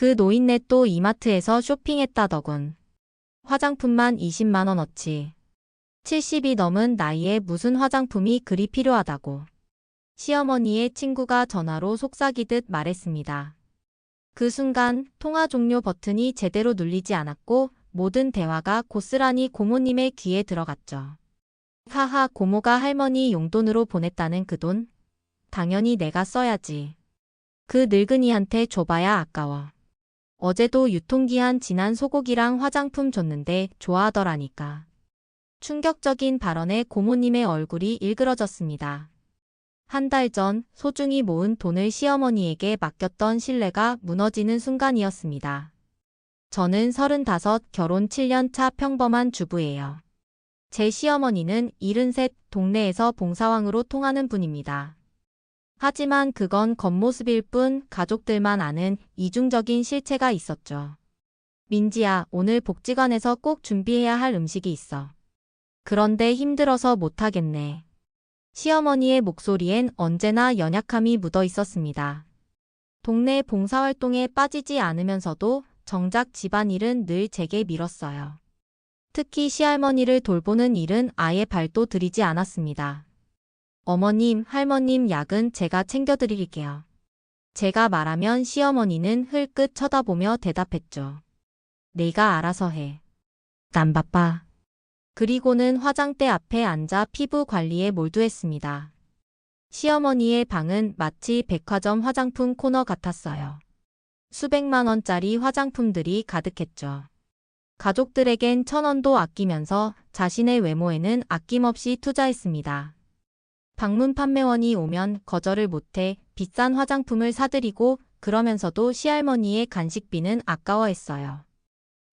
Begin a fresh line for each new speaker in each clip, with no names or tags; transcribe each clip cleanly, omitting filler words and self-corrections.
그 노인네 또 이마트에서 쇼핑했다더군. 화장품만 20만원어치. 70이 넘은 나이에 무슨 화장품이 그리 필요하다고. 시어머니의 친구가 전화로 속삭이듯 말했습니다. 그 순간 통화 종료 버튼이 제대로 눌리지 않았고 모든 대화가 고스란히 고모님의 귀에 들어갔죠. 하하, 고모가 할머니 용돈으로 보냈다는 그 돈? 당연히 내가 써야지. 그 늙은이한테 줘봐야 아까워. 어제도 유통기한 지난 소고기랑 화장품 줬는데 좋아하더라니까. 충격적인 발언에 고모님의 얼굴이 일그러졌습니다. 한 달 전 소중히 모은 돈을 시어머니에게 맡겼던 신뢰가 무너지는 순간이었습니다. 저는 35, 결혼 7년 차 평범한 주부예요. 제 시어머니는 73, 동네에서 봉사왕으로 통하는 분입니다. 하지만 그건 겉모습일 뿐 가족들만 아는 이중적인 실체가 있었죠. 민지야, 오늘 복지관에서 꼭 준비해야 할 음식이 있어. 그런데 힘들어서 못하겠네. 시어머니의 목소리엔 언제나 연약함이 묻어 있었습니다. 동네 봉사활동에 빠지지 않으면서도 정작 집안일은 늘 제게 밀었어요. 특히 시할머니를 돌보는 일은 아예 발도 들이지 않았습니다. 어머님, 할머님 약은 제가 챙겨드릴게요. 제가 말하면 시어머니는 흘끗 쳐다보며 대답했죠. 내가 알아서 해. 난 바빠. 그리고는 화장대 앞에 앉아 피부 관리에 몰두했습니다. 시어머니의 방은 마치 백화점 화장품 코너 같았어요. 수백만 원짜리 화장품들이 가득했죠. 가족들에겐 1,000원도 아끼면서 자신의 외모에는 아낌없이 투자했습니다. 방문 판매원이 오면 거절을 못해 비싼 화장품을 사드리고 그러면서도 시할머니의 간식비는 아까워했어요.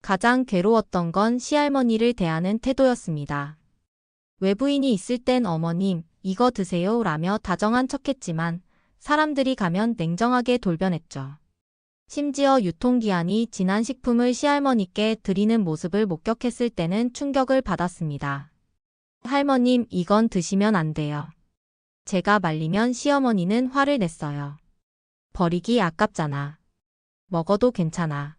가장 괴로웠던 건 시할머니를 대하는 태도였습니다. 외부인이 있을 땐 어머님, 이거 드세요 라며 다정한 척했지만 사람들이 가면 냉정하게 돌변했죠. 심지어 유통기한이 지난 식품을 시할머니께 드리는 모습을 목격했을 때는 충격을 받았습니다. 할머님, 이건 드시면 안 돼요. 제가 말리면 시어머니는 화를 냈어요. 버리기 아깝잖아. 먹어도 괜찮아.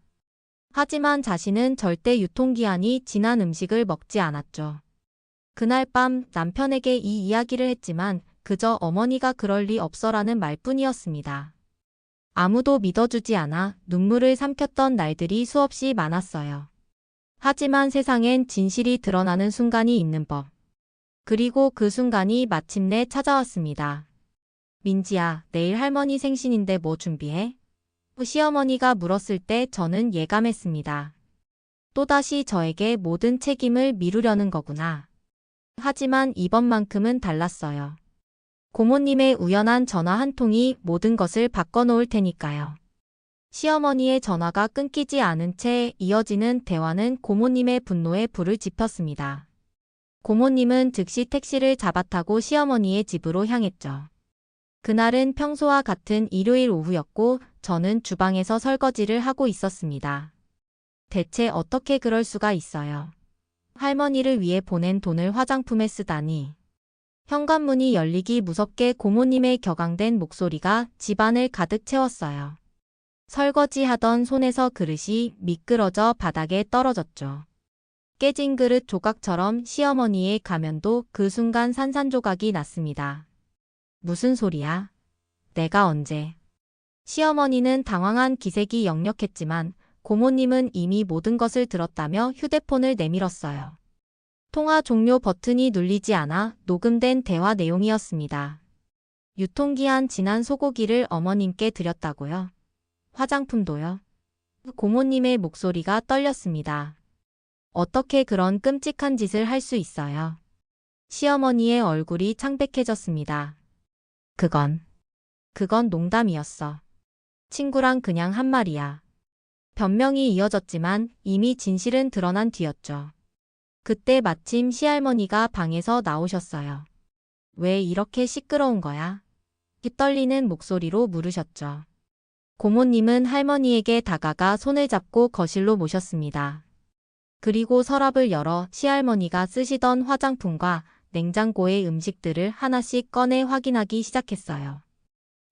하지만 자신은 절대 유통기한이 지난 음식을 먹지 않았죠. 그날 밤 남편에게 이 이야기를 했지만 그저 어머니가 그럴 리 없어라는 말뿐이었습니다. 아무도 믿어주지 않아 눈물을 삼켰던 날들이 수없이 많았어요. 하지만 세상엔 진실이 드러나는 순간이 있는 법. 그리고 그 순간이 마침내 찾아왔습니다. 민지야, 내일 할머니 생신인데 뭐 준비해? 시어머니가 물었을 때 저는 예감했습니다. 또다시 저에게 모든 책임을 미루려는 거구나. 하지만 이번만큼은 달랐어요. 고모님의 우연한 전화 한 통이 모든 것을 바꿔놓을 테니까요. 시어머니의 전화가 끊기지 않은 채 이어지는 대화는 고모님의 분노에 불을 지폈습니다. 고모님은 즉시 택시를 잡아타고 시어머니의 집으로 향했죠. 그날은 평소와 같은 일요일 오후였고 저는 주방에서 설거지를 하고 있었습니다. 대체 어떻게 그럴 수가 있어요. 할머니를 위해 보낸 돈을 화장품에 쓰다니. 현관문이 열리기 무섭게 고모님의 격앙된 목소리가 집안을 가득 채웠어요. 설거지하던 손에서 그릇이 미끄러져 바닥에 떨어졌죠. 깨진 그릇 조각처럼 시어머니의 가면도 그 순간 산산조각이 났습니다. 무슨 소리야? 내가 언제? 시어머니는 당황한 기색이 역력했지만 고모님은 이미 모든 것을 들었다며 휴대폰을 내밀었어요. 통화 종료 버튼이 눌리지 않아 녹음된 대화 내용이었습니다. 유통기한 지난 소고기를 어머님께 드렸다고요? 화장품도요? 고모님의 목소리가 떨렸습니다. 어떻게 그런 끔찍한 짓을 할 수 있어요? 시어머니의 얼굴이 창백해졌습니다. 그건 농담이었어. 친구랑 그냥 한 말이야. 변명이 이어졌지만 이미 진실은 드러난 뒤였죠. 그때 마침 시할머니가 방에서 나오셨어요. 왜 이렇게 시끄러운 거야? 떨리는 목소리로 물으셨죠. 고모님은 할머니에게 다가가 손을 잡고 거실로 모셨습니다. 그리고 서랍을 열어 시할머니가 쓰시던 화장품과 냉장고의 음식들을 하나씩 꺼내 확인하기 시작했어요.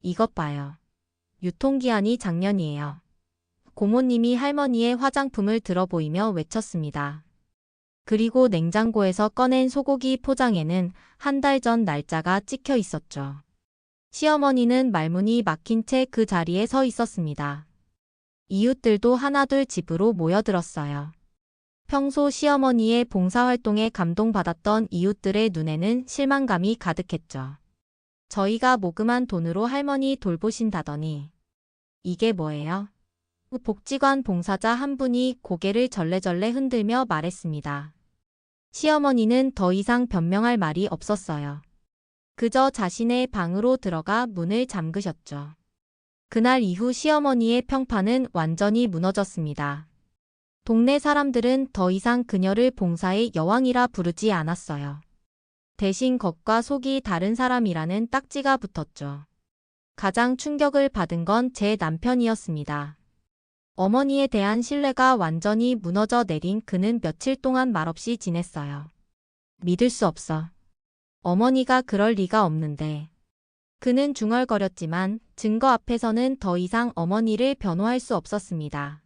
이것 봐요. 유통기한이 작년이에요. 고모님이 할머니의 화장품을 들어보이며 외쳤습니다. 그리고 냉장고에서 꺼낸 소고기 포장에는 한 달 전 날짜가 찍혀 있었죠. 시어머니는 말문이 막힌 채 그 자리에 서 있었습니다. 이웃들도 하나둘 집으로 모여들었어요. 평소 시어머니의 봉사활동에 감동받았던 이웃들의 눈에는 실망감이 가득했죠. 저희가 모금한 돈으로 할머니 돌보신다더니 이게 뭐예요? 복지관 봉사자 한 분이 고개를 절레절레 흔들며 말했습니다. 시어머니는 더 이상 변명할 말이 없었어요. 그저 자신의 방으로 들어가 문을 잠그셨죠. 그날 이후 시어머니의 평판은 완전히 무너졌습니다. 동네 사람들은 더 이상 그녀를 봉사의 여왕이라 부르지 않았어요. 대신 겉과 속이 다른 사람이라는 딱지가 붙었죠. 가장 충격을 받은 건 제 남편이었습니다. 어머니에 대한 신뢰가 완전히 무너져 내린 그는 며칠 동안 말없이 지냈어요. 믿을 수 없어. 어머니가 그럴 리가 없는데. 그는 중얼거렸지만 증거 앞에서는 더 이상 어머니를 변호할 수 없었습니다.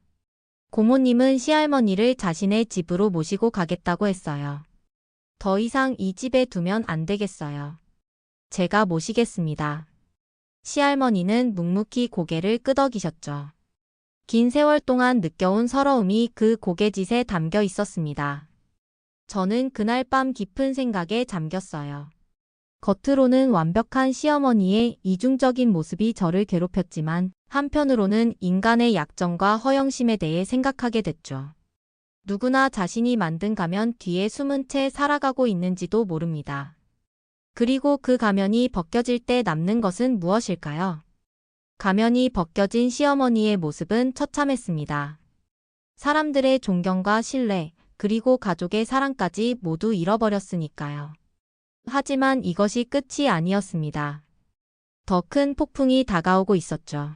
고모님은 시할머니를 자신의 집으로 모시고 가겠다고 했어요. 더 이상 이 집에 두면 안 되겠어요. 제가 모시겠습니다. 시할머니는 묵묵히 고개를 끄덕이셨죠. 긴 세월 동안 느껴온 서러움이 그 고갯짓에 담겨 있었습니다. 저는 그날 밤 깊은 생각에 잠겼어요. 겉으로는 완벽한 시어머니의 이중적인 모습이 저를 괴롭혔지만 한편으로는 인간의 약점과 허영심에 대해 생각하게 됐죠. 누구나 자신이 만든 가면 뒤에 숨은 채 살아가고 있는지도 모릅니다. 그리고 그 가면이 벗겨질 때 남는 것은 무엇일까요? 가면이 벗겨진 시어머니의 모습은 처참했습니다. 사람들의 존경과 신뢰, 그리고 가족의 사랑까지 모두 잃어버렸으니까요. 하지만 이것이 끝이 아니었습니다. 더 큰 폭풍이 다가오고 있었죠.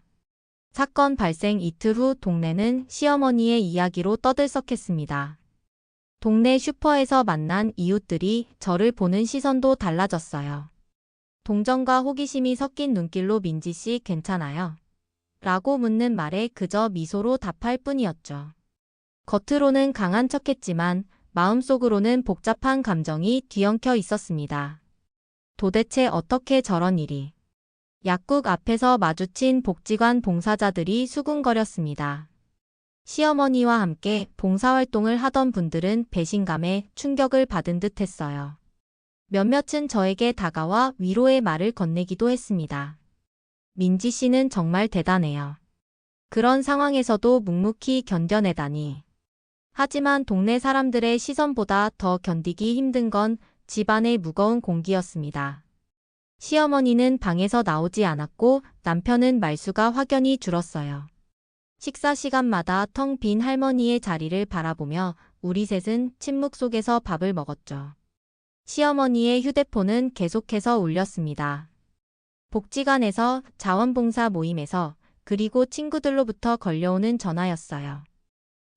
사건 발생 이틀 후 동네는 시어머니의 이야기로 떠들썩했습니다. 동네 슈퍼에서 만난 이웃들이 저를 보는 시선도 달라졌어요. 동정과 호기심이 섞인 눈길로 민지 씨 괜찮아요? 라고 묻는 말에 그저 미소로 답할 뿐이었죠. 겉으로는 강한 척했지만 마음속으로는 복잡한 감정이 뒤엉켜 있었습니다. 도대체 어떻게 저런 일이? 약국 앞에서 마주친 복지관 봉사자들이 수군거렸습니다. 시어머니와 함께 봉사활동을 하던 분들은 배신감에 충격을 받은 듯 했어요. 몇몇은 저에게 다가와 위로의 말을 건네기도 했습니다. 민지 씨는 정말 대단해요. 그런 상황에서도 묵묵히 견뎌내다니. 하지만 동네 사람들의 시선보다 더 견디기 힘든 건 집안의 무거운 공기였습니다. 시어머니는 방에서 나오지 않았고 남편은 말수가 확연히 줄었어요. 식사 시간마다 텅 빈 할머니의 자리를 바라보며 우리 셋은 침묵 속에서 밥을 먹었죠. 시어머니의 휴대폰은 계속해서 울렸습니다. 복지관에서, 자원봉사 모임에서, 그리고 친구들로부터 걸려오는 전화였어요.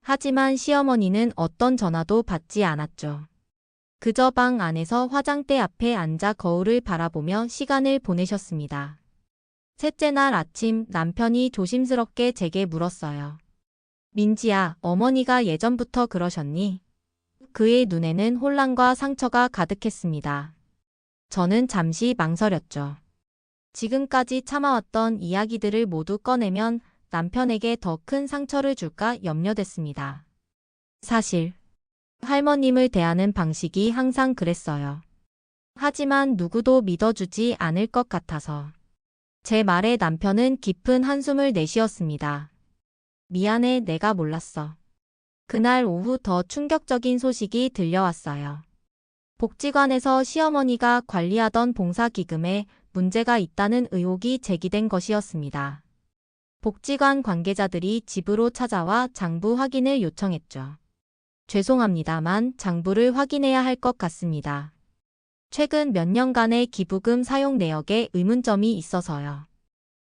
하지만 시어머니는 어떤 전화도 받지 않았죠. 그저 방 안에서 화장대 앞에 앉아 거울을 바라보며 시간을 보내셨습니다. 셋째 날 아침 남편이 조심스럽게 제게 물었어요. 민지야, 어머니가 예전부터 그러셨니? 그의 눈에는 혼란과 상처가 가득했습니다. 저는 잠시 망설였죠. 지금까지 참아왔던 이야기들을 모두 꺼내면 남편에게 더 큰 상처를 줄까 염려됐습니다. 사실 할머님을 대하는 방식이 항상 그랬어요. 하지만 누구도 믿어주지 않을 것 같아서. 제 말에 남편은 깊은 한숨을 내쉬었습니다. 미안해, 내가 몰랐어. 그날 오후 더 충격적인 소식이 들려왔어요. 복지관에서 시어머니가 관리하던 봉사기금에 문제가 있다는 의혹이 제기된 것이었습니다. 복지관 관계자들이 집으로 찾아와 장부 확인을 요청했죠. 죄송합니다만 장부를 확인해야 할 것 같습니다. 최근 몇 년간의 기부금 사용 내역에 의문점이 있어서요.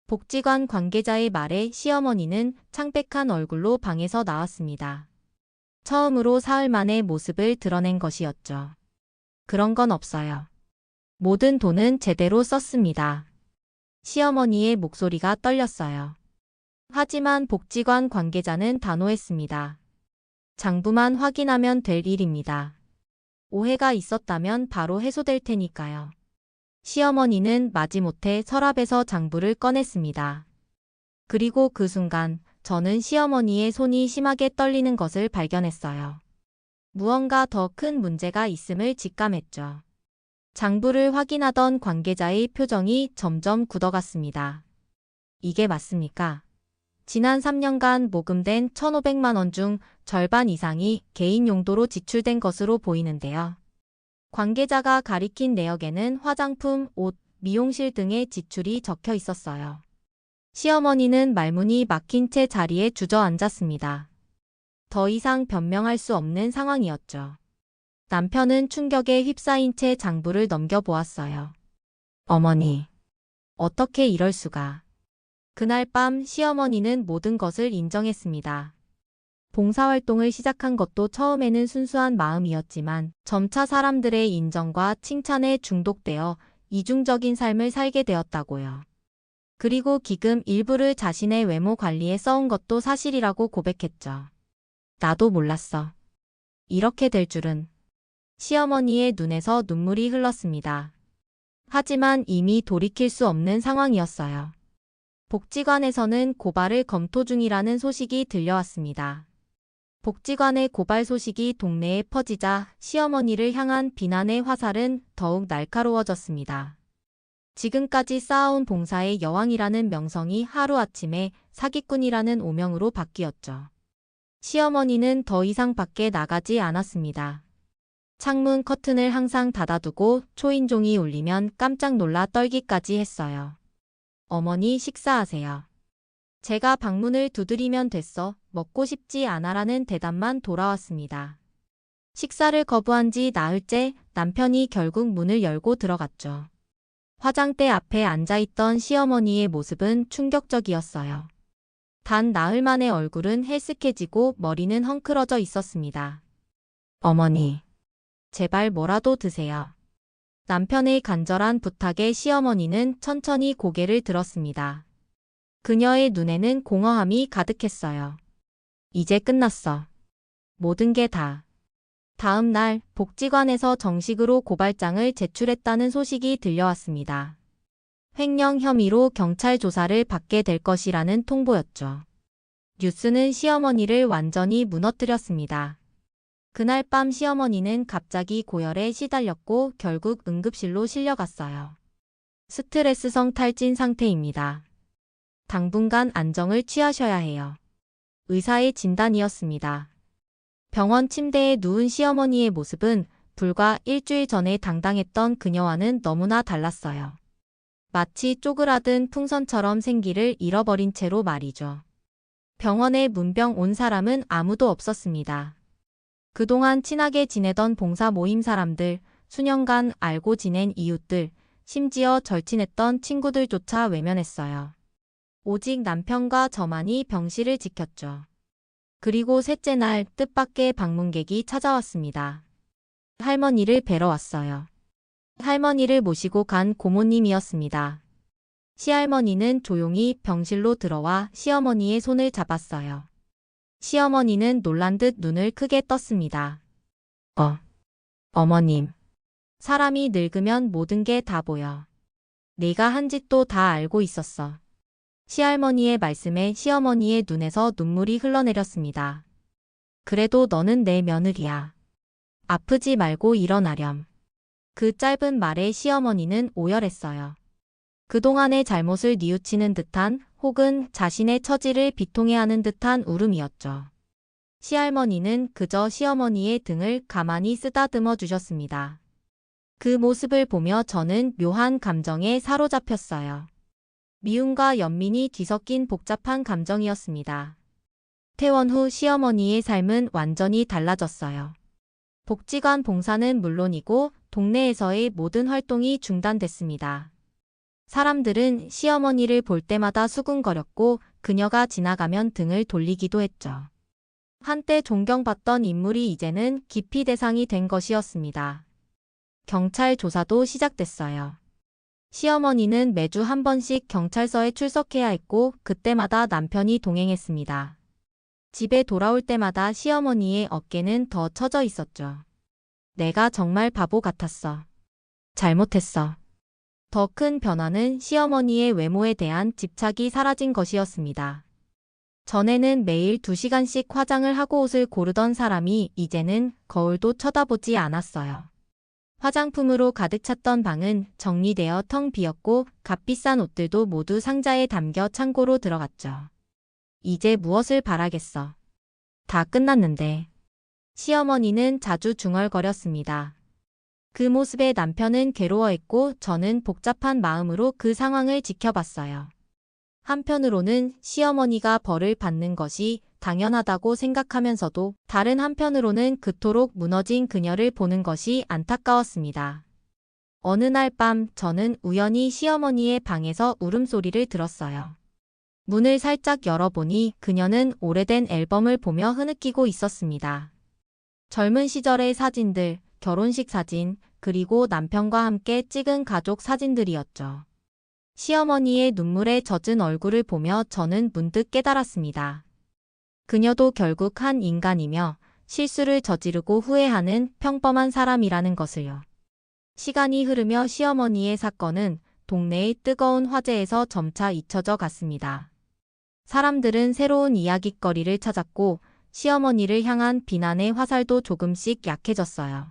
복지관 관계자의 말에 시어머니는 창백한 얼굴로 방에서 나왔습니다. 처음으로 사흘 만에 모습을 드러낸 것이었죠. 그런 건 없어요. 모든 돈은 제대로 썼습니다. 시어머니의 목소리가 떨렸어요. 하지만 복지관 관계자는 단호했습니다. 장부만 확인하면 될 일입니다. 오해가 있었다면 바로 해소될 테니까요. 시어머니는 마지못해 서랍에서 장부를 꺼냈습니다. 그리고 그 순간 저는 시어머니의 손이 심하게 떨리는 것을 발견했어요. 무언가 더 큰 문제가 있음을 직감했죠. 장부를 확인하던 관계자의 표정이 점점 굳어갔습니다. 이게 맞습니까? 지난 3년간 모금된 1,500만 원 중 절반 이상이 개인 용도로 지출된 것으로 보이는데요. 관계자가 가리킨 내역에는 화장품, 옷, 미용실 등의 지출이 적혀 있었어요. 시어머니는 말문이 막힌 채 자리에 주저앉았습니다. 더 이상 변명할 수 없는 상황이었죠. 남편은 충격에 휩싸인 채 장부를 넘겨보았어요. 어머니, 어떻게 이럴 수가. 그날 밤 시어머니는 모든 것을 인정했습니다. 봉사활동을 시작한 것도 처음에는 순수한 마음이었지만 점차 사람들의 인정과 칭찬에 중독되어 이중적인 삶을 살게 되었다고요. 그리고 기금 일부를 자신의 외모 관리에 써온 것도 사실이라고 고백했죠. 나도 몰랐어. 이렇게 될 줄은. 시어머니의 눈에서 눈물이 흘렀습니다. 하지만 이미 돌이킬 수 없는 상황이었어요. 복지관에서는 고발을 검토 중이라는 소식이 들려왔습니다. 복지관의 고발 소식이 동네에 퍼지자 시어머니를 향한 비난의 화살은 더욱 날카로워졌습니다. 지금까지 쌓아온 봉사의 여왕이라는 명성이 하루아침에 사기꾼이라는 오명으로 바뀌었죠. 시어머니는 더 이상 밖에 나가지 않았습니다. 창문 커튼을 항상 닫아두고 초인종이 울리면 깜짝 놀라 떨기까지 했어요. 어머니 식사하세요. 제가 방문을 두드리면 됐어. 먹고 싶지 않아라는 대답만 돌아왔습니다. 식사를 거부한 지 나흘째 남편이 결국 문을 열고 들어갔죠. 화장대 앞에 앉아있던 시어머니의 모습은 충격적이었어요. 단 나흘 만에 얼굴은 헬쓱해지고 머리는 헝클어져 있었습니다. 어머니, 제발 뭐라도 드세요. 남편의 간절한 부탁에 시어머니는 천천히 고개를 들었습니다. 그녀의 눈에는 공허함이 가득했어요. 이제 끝났어. 모든 게 다. 다음 날 복지관에서 정식으로 고발장을 제출했다는 소식이 들려왔습니다. 횡령 혐의로 경찰 조사를 받게 될 것이라는 통보였죠. 뉴스는 시어머니를 완전히 무너뜨렸습니다. 그날 밤 시어머니는 갑자기 고열에 시달렸고 결국 응급실로 실려갔어요. 스트레스성 탈진 상태입니다. 당분간 안정을 취하셔야 해요. 의사의 진단이었습니다. 병원 침대에 누운 시어머니의 모습은 불과 일주일 전에 당당했던 그녀와는 너무나 달랐어요. 마치 쪼그라든 풍선처럼 생기를 잃어버린 채로 말이죠. 병원에 문병 온 사람은 아무도 없었습니다. 그동안 친하게 지내던 봉사 모임 사람들, 수년간 알고 지낸 이웃들, 심지어 절친했던 친구들조차 외면했어요. 오직 남편과 저만이 병실을 지켰죠. 그리고 셋째 날 뜻밖의 방문객이 찾아왔습니다. 할머니를 뵈러 왔어요. 할머니를 모시고 간 고모님이었습니다. 시할머니는 조용히 병실로 들어와 시어머니의 손을 잡았어요. 시어머니는 놀란 듯 눈을 크게 떴습니다. 어머님. 사람이 늙으면 모든 게 다 보여. 내가 한 짓도 다 알고 있었어. 시할머니의 말씀에 시어머니의 눈에서 눈물이 흘러내렸습니다. 그래도 너는 내 며느리야. 아프지 말고 일어나렴. 그 짧은 말에 시어머니는 오열했어요. 그동안의 잘못을 뉘우치는 듯한 혹은 자신의 처지를 비통해하는 듯한 울음이었죠. 시할머니는 그저 시어머니의 등을 가만히 쓰다듬어 주셨습니다. 그 모습을 보며 저는 묘한 감정에 사로잡혔어요. 미움과 연민이 뒤섞인 복잡한 감정이었습니다. 퇴원 후 시어머니의 삶은 완전히 달라졌어요. 복지관 봉사는 물론이고 동네에서의 모든 활동이 중단됐습니다. 사람들은 시어머니를 볼 때마다 수군거렸고 그녀가 지나가면 등을 돌리기도 했죠. 한때 존경받던 인물이 이제는 기피 대상이 된 것이었습니다. 경찰 조사도 시작됐어요. 시어머니는 매주 한 번씩 경찰서에 출석해야 했고 그때마다 남편이 동행했습니다. 집에 돌아올 때마다 시어머니의 어깨는 더 처져 있었죠. 내가 정말 바보 같았어. 잘못했어. 더 큰 변화는 시어머니의 외모에 대한 집착이 사라진 것이었습니다. 전에는 매일 2시간씩 화장을 하고 옷을 고르던 사람이 이제는 거울도 쳐다보지 않았어요. 화장품으로 가득 찼던 방은 정리되어 텅 비었고 값비싼 옷들도 모두 상자에 담겨 창고로 들어갔죠. 이제 무엇을 바라겠어. 다 끝났는데. 시어머니는 자주 중얼거렸습니다. 그 모습에 남편은 괴로워했고 저는 복잡한 마음으로 그 상황을 지켜봤어요. 한편으로는 시어머니가 벌을 받는 것이 당연하다고 생각하면서도 다른 한편으로는 그토록 무너진 그녀를 보는 것이 안타까웠습니다. 어느 날 밤 저는 우연히 시어머니의 방에서 울음소리를 들었어요. 문을 살짝 열어보니 그녀는 오래된 앨범을 보며 흐느끼고 있었습니다. 젊은 시절의 사진들, 결혼식 사진, 그리고 남편과 함께 찍은 가족 사진들이었죠. 시어머니의 눈물에 젖은 얼굴을 보며 저는 문득 깨달았습니다. 그녀도 결국 한 인간이며 실수를 저지르고 후회하는 평범한 사람이라는 것을요. 시간이 흐르며 시어머니의 사건은 동네의 뜨거운 화제에서 점차 잊혀져 갔습니다. 사람들은 새로운 이야깃거리를 찾았고 시어머니를 향한 비난의 화살도 조금씩 약해졌어요.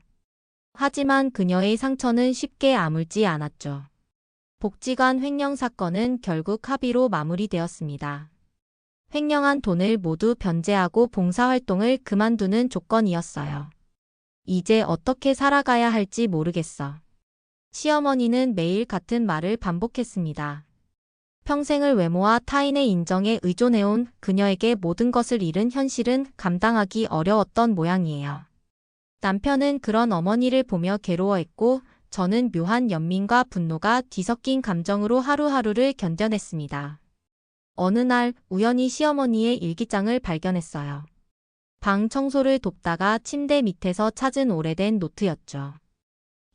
하지만 그녀의 상처는 쉽게 아물지 않았죠. 복지관 횡령 사건은 결국 합의로 마무리되었습니다. 횡령한 돈을 모두 변제하고 봉사활동을 그만두는 조건이었어요. 이제 어떻게 살아가야 할지 모르겠어. 시어머니는 매일 같은 말을 반복했습니다. 평생을 외모와 타인의 인정에 의존해온 그녀에게 모든 것을 잃은 현실은 감당하기 어려웠던 모양이에요. 남편은 그런 어머니를 보며 괴로워했고 저는 묘한 연민과 분노가 뒤섞인 감정으로 하루하루를 견뎌냈습니다. 어느 날 우연히 시어머니의 일기장을 발견했어요. 방 청소를 돕다가 침대 밑에서 찾은 오래된 노트였죠.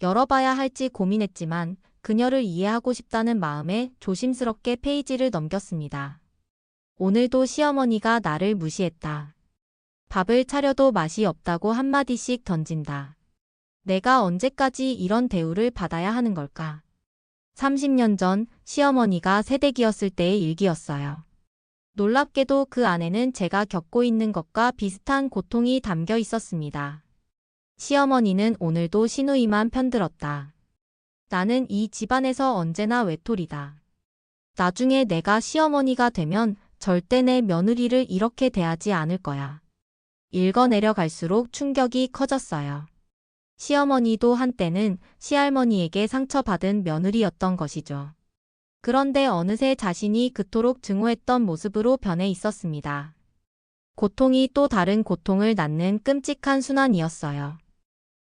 열어봐야 할지 고민했지만 그녀를 이해하고 싶다는 마음에 조심스럽게 페이지를 넘겼습니다. 오늘도 시어머니가 나를 무시했다. 밥을 차려도 맛이 없다고 한마디씩 던진다. 내가 언제까지 이런 대우를 받아야 하는 걸까? 30년 전 시어머니가 새댁이었을 때의 일기였어요. 놀랍게도 그 안에는 제가 겪고 있는 것과 비슷한 고통이 담겨 있었습니다. 시어머니는 오늘도 시누이만 편들었다. 나는 이 집안에서 언제나 외톨이다. 나중에 내가 시어머니가 되면 절대 내 며느리를 이렇게 대하지 않을 거야. 읽어내려 갈수록 충격이 커졌어요. 시어머니도 한때는 시할머니에게 상처받은 며느리였던 것이죠. 그런데 어느새 자신이 그토록 증오했던 모습으로 변해 있었습니다. 고통이 또 다른 고통을 낳는 끔찍한 순환이었어요.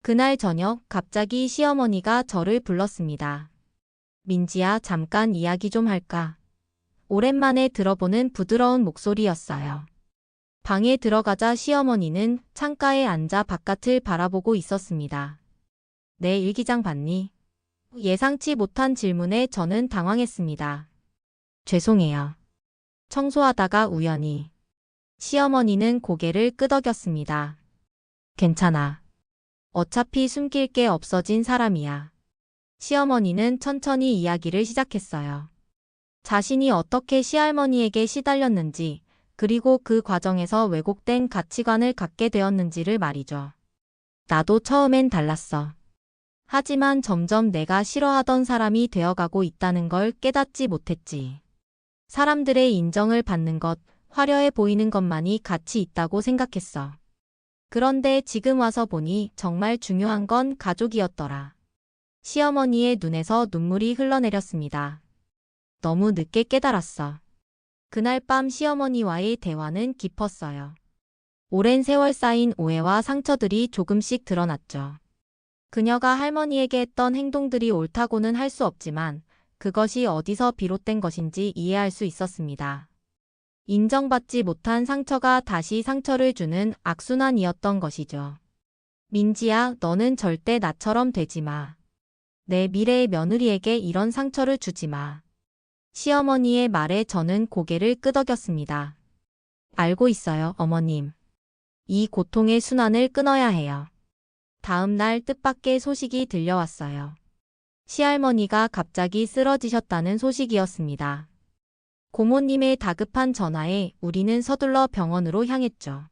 그날 저녁 갑자기 시어머니가 저를 불렀습니다. 민지야, 잠깐 이야기 좀 할까? 오랜만에 들어보는 부드러운 목소리였어요. 방에 들어가자 시어머니는 창가에 앉아 바깥을 바라보고 있었습니다. 내 일기장 봤니? 예상치 못한 질문에 저는 당황했습니다. 죄송해요. 청소하다가 우연히. 시어머니는 고개를 끄덕였습니다. 괜찮아. 어차피 숨길 게 없어진 사람이야. 시어머니는 천천히 이야기를 시작했어요. 자신이 어떻게 시할머니에게 시달렸는지, 그리고 그 과정에서 왜곡된 가치관을 갖게 되었는지를 말이죠. 나도 처음엔 달랐어. 하지만 점점 내가 싫어하던 사람이 되어가고 있다는 걸 깨닫지 못했지. 사람들의 인정을 받는 것, 화려해 보이는 것만이 가치 있다고 생각했어. 그런데 지금 와서 보니 정말 중요한 건 가족이었더라. 시어머니의 눈에서 눈물이 흘러내렸습니다. 너무 늦게 깨달았어. 그날 밤 시어머니와의 대화는 깊었어요. 오랜 세월 쌓인 오해와 상처들이 조금씩 드러났죠. 그녀가 할머니에게 했던 행동들이 옳다고는 할 수 없지만 그것이 어디서 비롯된 것인지 이해할 수 있었습니다. 인정받지 못한 상처가 다시 상처를 주는 악순환이었던 것이죠. 민지야, 너는 절대 나처럼 되지 마. 내 미래의 며느리에게 이런 상처를 주지 마. 시어머니의 말에 저는 고개를 끄덕였습니다. 알고 있어요, 어머님. 이 고통의 순환을 끊어야 해요. 다음 날 뜻밖의 소식이 들려왔어요. 시할머니가 갑자기 쓰러지셨다는 소식이었습니다. 고모님의 다급한 전화에 우리는 서둘러 병원으로 향했죠.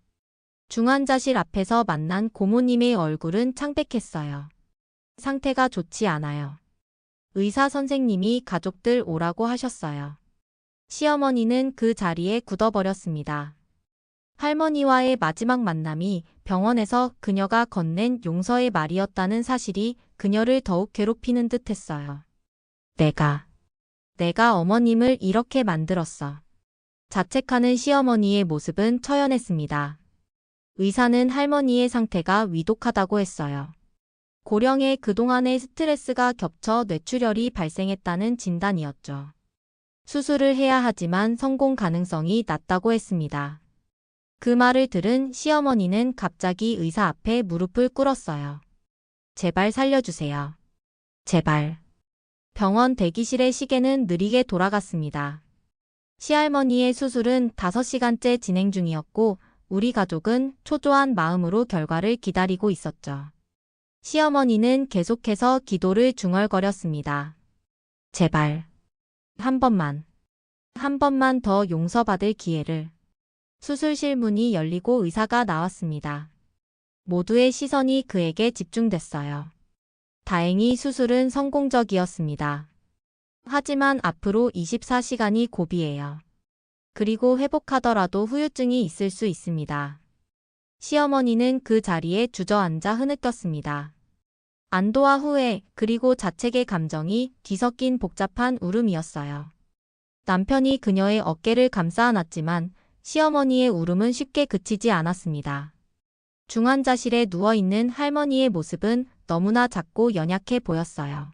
중환자실 앞에서 만난 고모님의 얼굴은 창백했어요. 상태가 좋지 않아요. 의사 선생님이 가족들 오라고 하셨어요. 시어머니는 그 자리에 굳어버렸습니다. 할머니와의 마지막 만남이 병원에서 그녀가 건넨 용서의 말이었다는 사실이 그녀를 더욱 괴롭히는 듯했어요. 내가 어머님을 이렇게 만들었어. 자책하는 시어머니의 모습은 처연했습니다. 의사는 할머니의 상태가 위독하다고 했어요. 고령의 그동안의 스트레스가 겹쳐 뇌출혈이 발생했다는 진단이었죠. 수술을 해야 하지만 성공 가능성이 낮다고 했습니다. 그 말을 들은 시어머니는 갑자기 의사 앞에 무릎을 꿇었어요. 제발 살려주세요. 제발. 병원 대기실의 시계는 느리게 돌아갔습니다. 시할머니의 수술은 5시간째 진행 중이었고 우리 가족은 초조한 마음으로 결과를 기다리고 있었죠. 시어머니는 계속해서 기도를 중얼거렸습니다. 제발. 한 번만 더 용서받을 기회를. 수술실 문이 열리고 의사가 나왔습니다. 모두의 시선이 그에게 집중됐어요. 다행히 수술은 성공적이었습니다. 하지만 앞으로 24시간이 고비예요. 그리고 회복하더라도 후유증이 있을 수 있습니다. 시어머니는 그 자리에 주저앉아 흐느꼈습니다. 안도와 후회, 그리고 자책의 감정이 뒤섞인 복잡한 울음이었어요. 남편이 그녀의 어깨를 감싸 안았지만 시어머니의 울음은 쉽게 그치지 않았습니다. 중환자실에 누워있는 할머니의 모습은 너무나 작고 연약해 보였어요.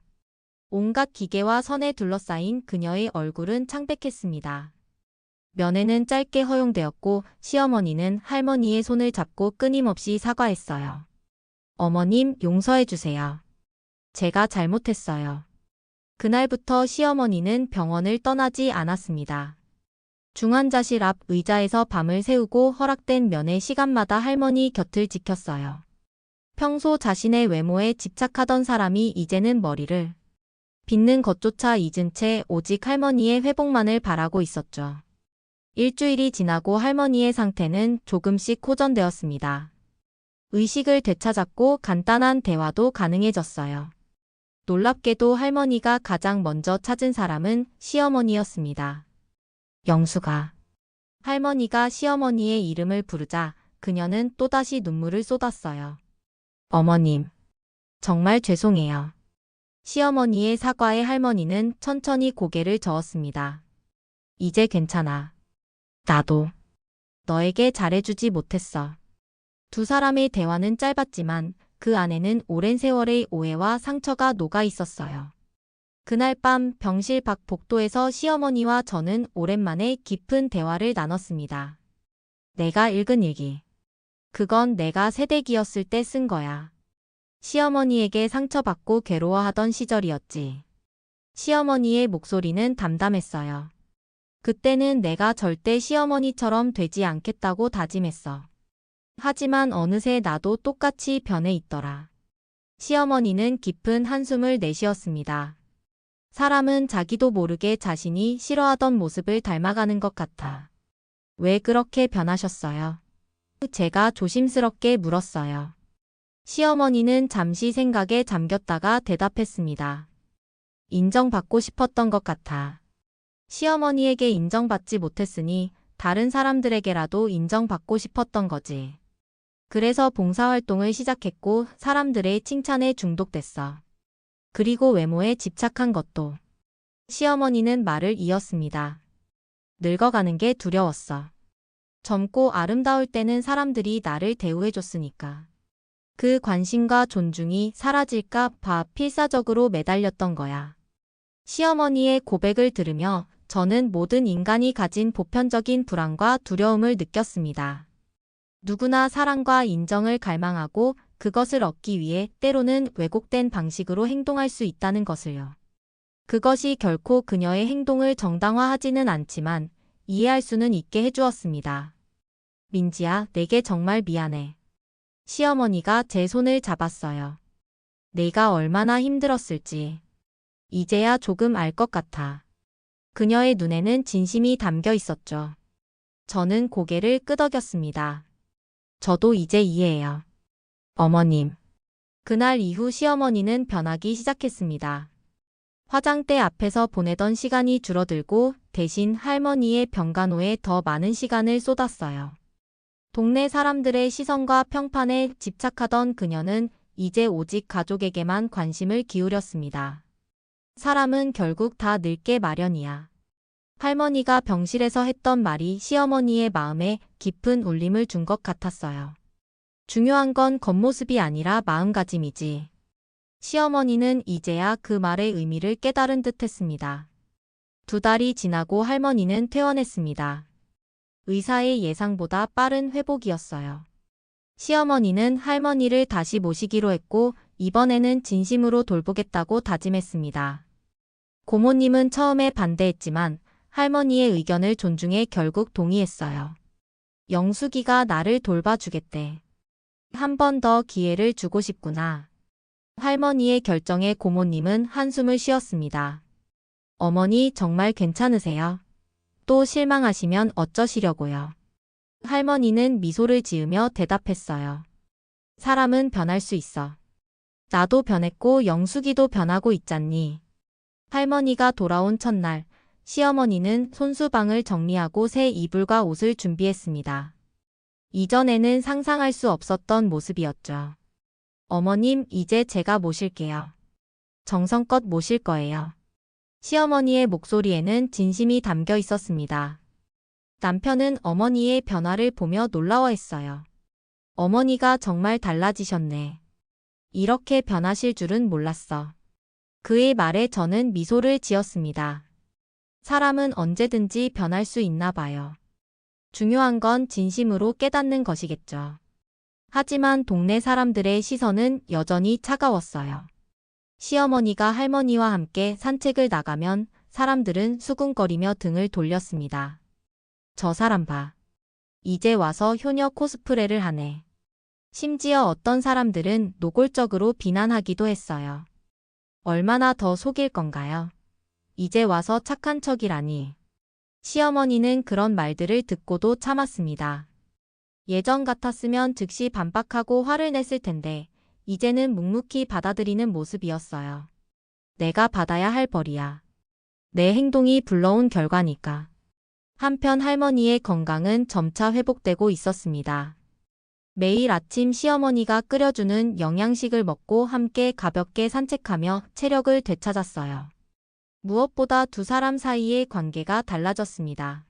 온갖 기계와 선에 둘러싸인 그녀의 얼굴은 창백했습니다. 면회는 짧게 허용되었고 시어머니는 할머니의 손을 잡고 끊임없이 사과했어요. 어머님, 용서해 주세요. 제가 잘못했어요. 그날부터 시어머니는 병원을 떠나지 않았습니다. 중환자실 앞 의자에서 밤을 새우고 허락된 면회 시간마다 할머니 곁을 지켰어요. 평소 자신의 외모에 집착하던 사람이 이제는 머리를 빗는 것조차 잊은 채 오직 할머니의 회복만을 바라고 있었죠. 일주일이 지나고 할머니의 상태는 조금씩 호전되었습니다. 의식을 되찾았고 간단한 대화도 가능해졌어요. 놀랍게도 할머니가 가장 먼저 찾은 사람은 시어머니였습니다. 영수가. 할머니가 시어머니의 이름을 부르자 그녀는 또다시 눈물을 쏟았어요. 어머님, 정말 죄송해요. 시어머니의 사과에 할머니는 천천히 고개를 저었습니다. 이제 괜찮아. 나도 너에게 잘해주지 못했어. 두 사람의 대화는 짧았지만 그 안에는 오랜 세월의 오해와 상처가 녹아 있었어요. 그날 밤 병실 밖 복도에서 시어머니와 저는 오랜만에 깊은 대화를 나눴습니다. 내가 읽은 일기. 그건 내가 새댁이었을 때 쓴 거야. 시어머니에게 상처받고 괴로워하던 시절이었지. 시어머니의 목소리는 담담했어요. 그때는 내가 절대 시어머니처럼 되지 않겠다고 다짐했어. 하지만 어느새 나도 똑같이 변해 있더라. 시어머니는 깊은 한숨을 내쉬었습니다. 사람은 자기도 모르게 자신이 싫어하던 모습을 닮아가는 것 같아. 왜 그렇게 변하셨어요? 제가 조심스럽게 물었어요. 시어머니는 잠시 생각에 잠겼다가 대답했습니다. 인정받고 싶었던 것 같아. 시어머니에게 인정받지 못했으니 다른 사람들에게라도 인정받고 싶었던 거지. 그래서 봉사활동을 시작했고 사람들의 칭찬에 중독됐어. 그리고 외모에 집착한 것도. 시어머니는 말을 이었습니다. 늙어가는 게 두려웠어. 젊고 아름다울 때는 사람들이 나를 대우해줬으니까. 그 관심과 존중이 사라질까 봐 필사적으로 매달렸던 거야. 시어머니의 고백을 들으며 저는 모든 인간이 가진 보편적인 불안과 두려움을 느꼈습니다. 누구나 사랑과 인정을 갈망하고 그 그것을 얻기 위해 때로는 왜곡된 방식으로 행동할 수 있다는 것을요. 그것이 결코 그녀의 행동을 정당화하지는 않지만 이해할 수는 있게 해주었습니다. 민지야, 내게 정말 미안해. 시어머니가 제 손을 잡았어요. 내가 얼마나 힘들었을지. 이제야 조금 알 것 같아. 그녀의 눈에는 진심이 담겨 있었죠. 저는 고개를 끄덕였습니다. 저도 이제 이해해요. 어머님. 그날 이후 시어머니는 변하기 시작했습니다. 화장대 앞에서 보내던 시간이 줄어들고 대신 할머니의 병간호에 더 많은 시간을 쏟았어요. 동네 사람들의 시선과 평판에 집착하던 그녀는 이제 오직 가족에게만 관심을 기울였습니다. 사람은 결국 다 늙게 마련이야. 할머니가 병실에서 했던 말이 시어머니의 마음에 깊은 울림을 준 것 같았어요. 중요한 건 겉모습이 아니라 마음가짐이지. 시어머니는 이제야 그 말의 의미를 깨달은 듯 했습니다. 2달이 지나고 할머니는 퇴원했습니다. 의사의 예상보다 빠른 회복이었어요. 시어머니는 할머니를 다시 모시기로 했고 이번에는 진심으로 돌보겠다고 다짐했습니다. 고모님은 처음에 반대했지만 할머니의 의견을 존중해 결국 동의했어요. 영숙이가 나를 돌봐주겠대. 한 번 더 기회를 주고 싶구나. 할머니의 결정에 고모님은 한숨을 쉬었습니다. 어머니 정말 괜찮으세요? 또 실망하시면 어쩌시려고요? 할머니는 미소를 지으며 대답했어요. 사람은 변할 수 있어. 나도 변했고 영숙이도 변하고 있잖니. 할머니가 돌아온 첫날, 시어머니는 손수방을 정리하고 새 이불과 옷을 준비했습니다. 이전에는 상상할 수 없었던 모습이었죠. 어머님, 이제 제가 모실게요. 정성껏 모실 거예요. 시어머니의 목소리에는 진심이 담겨 있었습니다. 남편은 어머니의 변화를 보며 놀라워했어요. 어머니가 정말 달라지셨네. 이렇게 변하실 줄은 몰랐어. 그의 말에 저는 미소를 지었습니다. 사람은 언제든지 변할 수 있나 봐요. 중요한 건 진심으로 깨닫는 것이겠죠. 하지만 동네 사람들의 시선은 여전히 차가웠어요. 시어머니가 할머니와 함께 산책을 나가면 사람들은 수군거리며 등을 돌렸습니다. 저 사람 봐. 이제 와서 효녀 코스프레를 하네. 심지어 어떤 사람들은 노골적으로 비난하기도 했어요. 얼마나 더 속일 건가요? 이제 와서 착한 척이라니. 시어머니는 그런 말들을 듣고도 참았습니다. 예전 같았으면 즉시 반박하고 화를 냈을 텐데 이제는 묵묵히 받아들이는 모습이었어요. 내가 받아야 할 벌이야. 내 행동이 불러온 결과니까. 한편 할머니의 건강은 점차 회복되고 있었습니다. 매일 아침 시어머니가 끓여주는 영양식을 먹고 함께 가볍게 산책하며 체력을 되찾았어요. 무엇보다 2사람 사이의 관계가 달라졌습니다.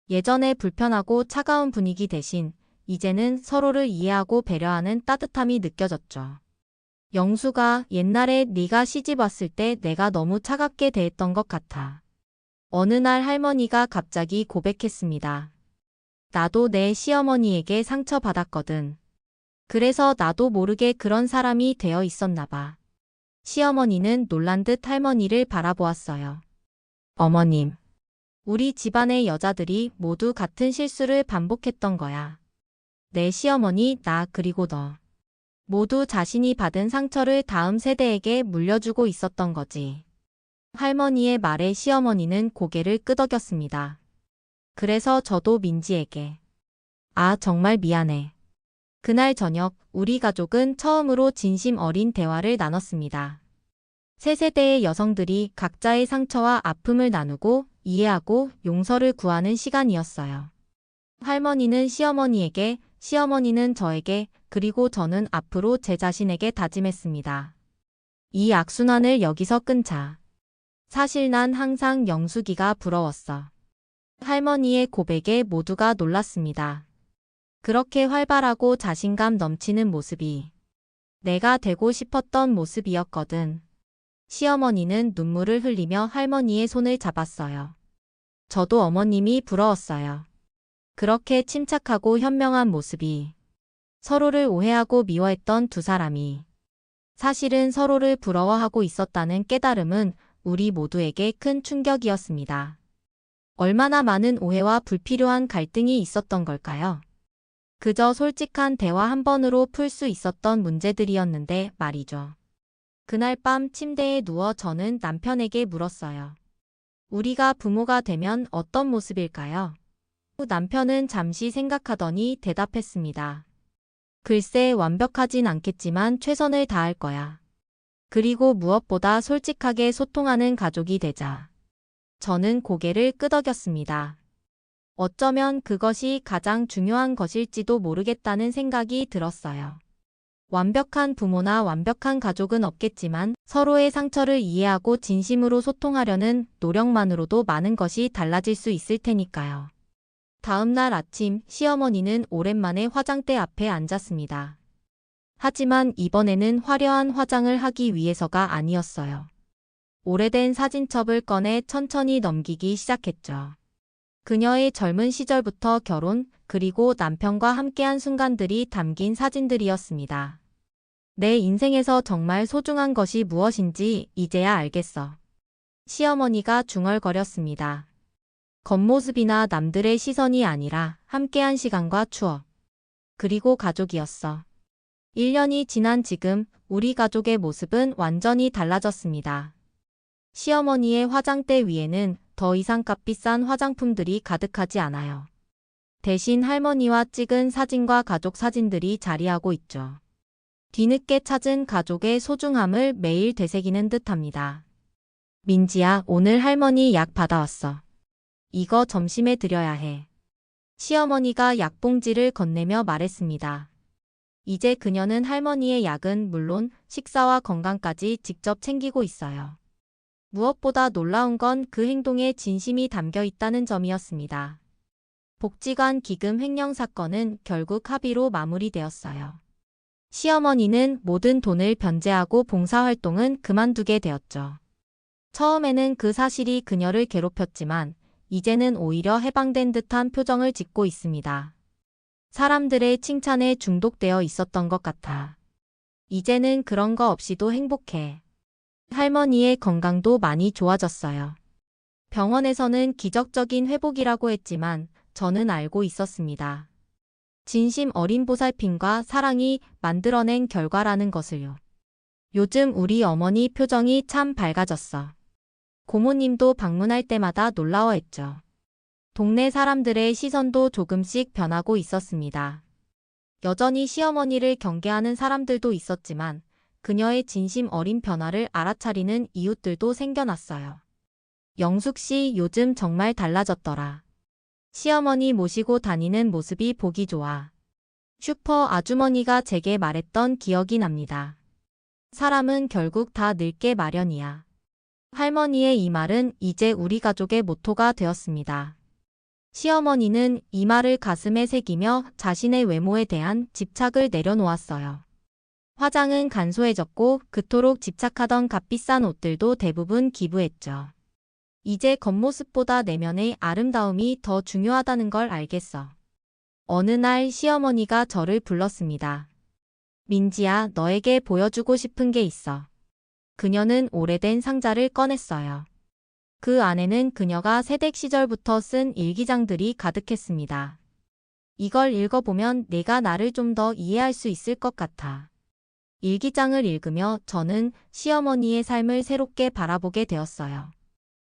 예전에 불편하고 차가운 분위기 대신 이제는 서로를 이해하고 배려하는 따뜻함이 느껴졌죠. 영수가 옛날에 네가 시집 왔을 때 내가 너무 차갑게 대했던 것 같아. 어느 날 할머니가 갑자기 고백했습니다. 나도 내 시어머니에게 상처받았거든. 그래서 나도 모르게 그런 사람이 되어 있었나 봐. 시어머니는 놀란 듯 할머니를 바라보았어요. 어머님, 우리 집안의 여자들이 모두 같은 실수를 반복했던 거야. 내 시어머니, 나 그리고 너. 모두 자신이 받은 상처를 다음 세대에게 물려주고 있었던 거지. 할머니의 말에 시어머니는 고개를 끄덕였습니다. 그래서 저도 민지에게. 아, 정말 미안해. 그날 저녁 우리 가족은 처음으로 진심 어린 대화를 나눴습니다. 세 세대의 여성들이 각자의 상처와 아픔을 나누고 이해하고 용서를 구하는 시간이었어요. 할머니는 시어머니에게, 시어머니는 저에게, 그리고 저는 앞으로 제 자신에게 다짐했습니다. 이 악순환을 여기서 끊자. 사실 난 항상 영숙이가 부러웠어. 할머니의 고백에 모두가 놀랐습니다. 그렇게 활발하고 자신감 넘치는 모습이 내가 되고 싶었던 모습이었거든. 시어머니는 눈물을 흘리며 할머니의 손을 잡았어요. 저도 어머님이 부러웠어요. 그렇게 침착하고 현명한 모습이 서로를 오해하고 미워했던 두 사람이 사실은 서로를 부러워하고 있었다는 깨달음은 우리 모두에게 큰 충격이었습니다. 얼마나 많은 오해와 불필요한 갈등이 있었던 걸까요? 그저 솔직한 대화 한 번으로 풀 수 있었던 문제들이었는데 말이죠. 그날 밤 침대에 누워 저는 남편에게 물었어요. 우리가 부모가 되면 어떤 모습일까요? 남편은 잠시 생각하더니 대답했습니다. 글쎄, 완벽하진 않겠지만 최선을 다할 거야. 그리고 무엇보다 솔직하게 소통하는 가족이 되자. 저는 고개를 끄덕였습니다. 어쩌면 그것이 가장 중요한 것일지도 모르겠다는 생각이 들었어요. 완벽한 부모나 완벽한 가족은 없겠지만 서로의 상처를 이해하고 진심으로 소통하려는 노력만으로도 많은 것이 달라질 수 있을 테니까요. 다음 날 아침 시어머니는 오랜만에 화장대 앞에 앉았습니다. 하지만 이번에는 화려한 화장을 하기 위해서가 아니었어요. 오래된 사진첩을 꺼내 천천히 넘기기 시작했죠. 그녀의 젊은 시절부터 결혼, 그리고 남편과 함께한 순간들이 담긴 사진들이었습니다. 내 인생에서 정말 소중한 것이 무엇인지 이제야 알겠어. 시어머니가 중얼거렸습니다. 겉모습이나 남들의 시선이 아니라 함께한 시간과 추억. 그리고 가족이었어. 1년이 지난 지금 우리 가족의 모습은 완전히 달라졌습니다. 시어머니의 화장대 위에는 더 이상 값비싼 화장품들이 가득하지 않아요. 대신 할머니와 찍은 사진과 가족 사진들이 자리하고 있죠. 뒤늦게 찾은 가족의 소중함을 매일 되새기는 듯합니다. 민지야, 오늘 할머니 약 받아왔어. 이거 점심에 드려야 해. 시어머니가 약봉지를 건네며 말했습니다. 이제 그녀는 할머니의 약은 물론 식사와 건강까지 직접 챙기고 있어요. 무엇보다 놀라운 건 그 행동에 진심이 담겨 있다는 점이었습니다. 복지관 기금 횡령 사건은 결국 합의로 마무리되었어요. 시어머니는 모든 돈을 변제하고 봉사활동은 그만두게 되었죠. 처음에는 그 사실이 그녀를 괴롭혔지만 이제는 오히려 해방된 듯한 표정을 짓고 있습니다. 사람들의 칭찬에 중독되어 있었던 것 같아. 이제는 그런 거 없이도 행복해. 할머니의 건강도 많이 좋아졌어요. 병원에서는 기적적인 회복이라고 했지만 저는 알고 있었습니다. 진심 어린 보살핌과 사랑이 만들어낸 결과라는 것을요. 요즘 우리 어머니 표정이 참 밝아졌어. 고모님도 방문할 때마다 놀라워했죠. 동네 사람들의 시선도 조금씩 변하고 있었습니다. 여전히 시어머니를 경계하는 사람들도 있었지만 그녀의 진심 어린 변화를 알아차리는 이웃들도 생겨났어요. 영숙 씨, 요즘 정말 달라졌더라. 시어머니 모시고 다니는 모습이 보기 좋아. 슈퍼 아주머니가 제게 말했던 기억이 납니다. 사람은 결국 다 늙게 마련이야. 할머니의 이 말은 이제 우리 가족의 모토가 되었습니다. 시어머니는 이 말을 가슴에 새기며 자신의 외모에 대한 집착을 내려놓았어요. 화장은 간소해졌고 그토록 집착하던 값비싼 옷들도 대부분 기부했죠. 이제 겉모습보다 내면의 아름다움이 더 중요하다는 걸 알겠어. 어느 날 시어머니가 저를 불렀습니다. 민지야, 너에게 보여주고 싶은 게 있어. 그녀는 오래된 상자를 꺼냈어요. 그 안에는 그녀가 새댁 시절부터 쓴 일기장들이 가득했습니다. 이걸 읽어보면 내가 나를 좀 더 이해할 수 있을 것 같아. 일기장을 읽으며 저는 시어머니의 삶을 새롭게 바라보게 되었어요.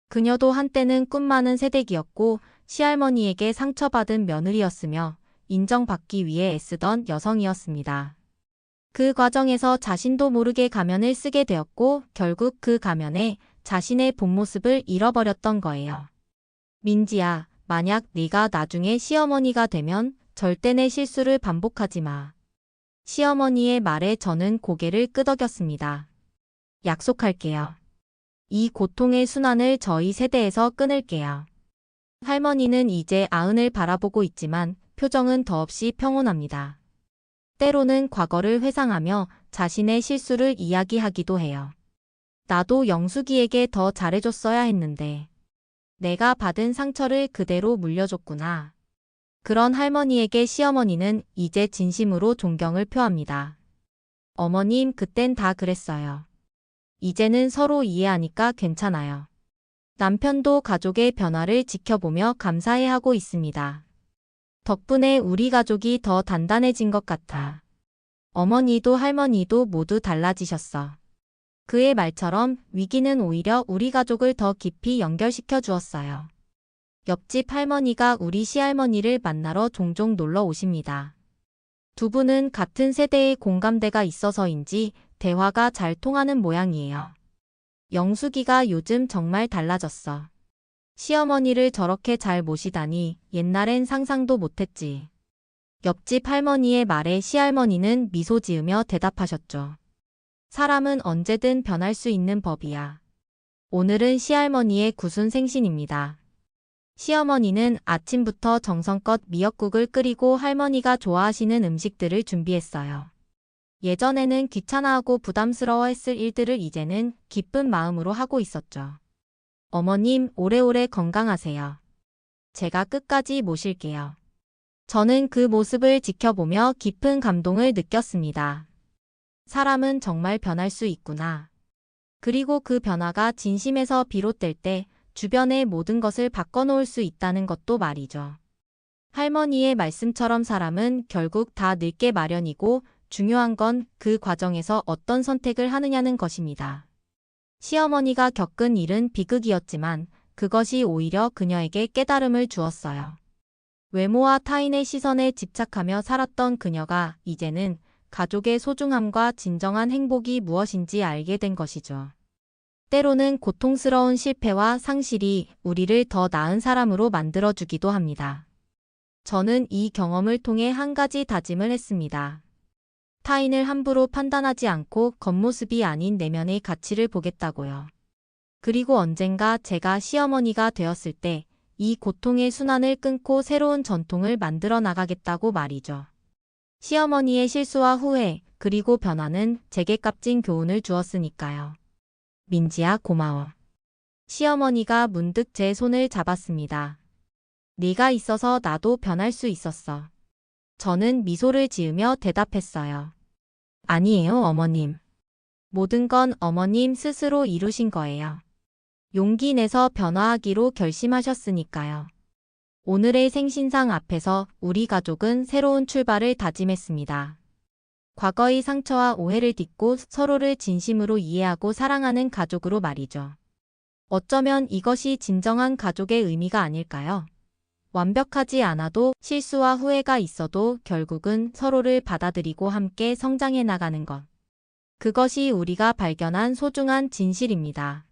그녀도 한때는 꿈 많은 새댁이었고 시할머니에게 상처받은 며느리였으며 인정받기 위해 애쓰던 여성이었습니다. 그 과정에서 자신도 모르게 가면을 쓰게 되었고 결국 그 가면에 자신의 본 모습을 잃어버렸던 거예요. 민지야, 만약 네가 나중에 시어머니가 되면 절대 내 실수를 반복하지 마. 시어머니의 말에 저는 고개를 끄덕였습니다. 약속할게요. 이 고통의 순환을 저희 세대에서 끊을게요. 할머니는 이제 아흔을 바라보고 있지만 표정은 더없이 평온합니다. 때로는 과거를 회상하며 자신의 실수를 이야기하기도 해요. 나도 영숙이에게 더 잘해줬어야 했는데. 내가 받은 상처를 그대로 물려줬구나. 그런 할머니에게 시어머니는 이제 진심으로 존경을 표합니다. 어머님, 그땐 다 그랬어요. 이제는 서로 이해하니까 괜찮아요. 남편도 가족의 변화를 지켜보며 감사해하고 있습니다. 덕분에 우리 가족이 더 단단해진 것 같아. 어머니도 할머니도 모두 달라지셨어. 그의 말처럼 위기는 오히려 우리 가족을 더 깊이 연결시켜 주었어요. 옆집 할머니가 우리 시할머니를 만나러 종종 놀러 오십니다. 두 분은 같은 세대의 공감대가 있어서인지 대화가 잘 통하는 모양이에요. 영숙이가 요즘 정말 달라졌어. 시어머니를 저렇게 잘 모시다니 옛날엔 상상도 못했지. 옆집 할머니의 말에 시할머니는 미소 지으며 대답하셨죠. 사람은 언제든 변할 수 있는 법이야. 오늘은 시할머니의 구순 생신입니다. 시어머니는 아침부터 정성껏 미역국을 끓이고 할머니가 좋아하시는 음식들을 준비했어요. 예전에는 귀찮아하고 부담스러워했을 일들을 이제는 기쁜 마음으로 하고 있었죠. 어머님, 오래오래 건강하세요. 제가 끝까지 모실게요. 저는 그 모습을 지켜보며 깊은 감동을 느꼈습니다. 사람은 정말 변할 수 있구나. 그리고 그 변화가 진심에서 비롯될 때 주변의 모든 것을 바꿔놓을 수 있다는 것도 말이죠. 할머니의 말씀처럼 사람은 결국 다 늙게 마련이고 중요한 건 그 과정에서 어떤 선택을 하느냐는 것입니다. 시어머니가 겪은 일은 비극이었지만 그것이 오히려 그녀에게 깨달음을 주었어요. 외모와 타인의 시선에 집착하며 살았던 그녀가 이제는 가족의 소중함과 진정한 행복이 무엇인지 알게 된 것이죠. 때로는 고통스러운 실패와 상실이 우리를 더 나은 사람으로 만들어주기도 합니다. 저는 이 경험을 통해 한 가지 다짐을 했습니다. 타인을 함부로 판단하지 않고 겉모습이 아닌 내면의 가치를 보겠다고요. 그리고 언젠가 제가 시어머니가 되었을 때 이 고통의 순환을 끊고 새로운 전통을 만들어 나가겠다고 말이죠. 시어머니의 실수와 후회, 그리고 변화는 제게 값진 교훈을 주었으니까요. 민지야, 고마워. 시어머니가 문득 제 손을 잡았습니다. 네가 있어서 나도 변할 수 있었어. 저는 미소를 지으며 대답했어요. 아니에요, 어머님. 모든 건 어머님 스스로 이루신 거예요. 용기 내서 변화하기로 결심하셨으니까요. 오늘의 생신상 앞에서 우리 가족은 새로운 출발을 다짐했습니다. 과거의 상처와 오해를 딛고 서로를 진심으로 이해하고 사랑하는 가족으로 말이죠. 어쩌면 이것이 진정한 가족의 의미가 아닐까요? 완벽하지 않아도 실수와 후회가 있어도 결국은 서로를 받아들이고 함께 성장해 나가는 것. 그것이 우리가 발견한 소중한 진실입니다.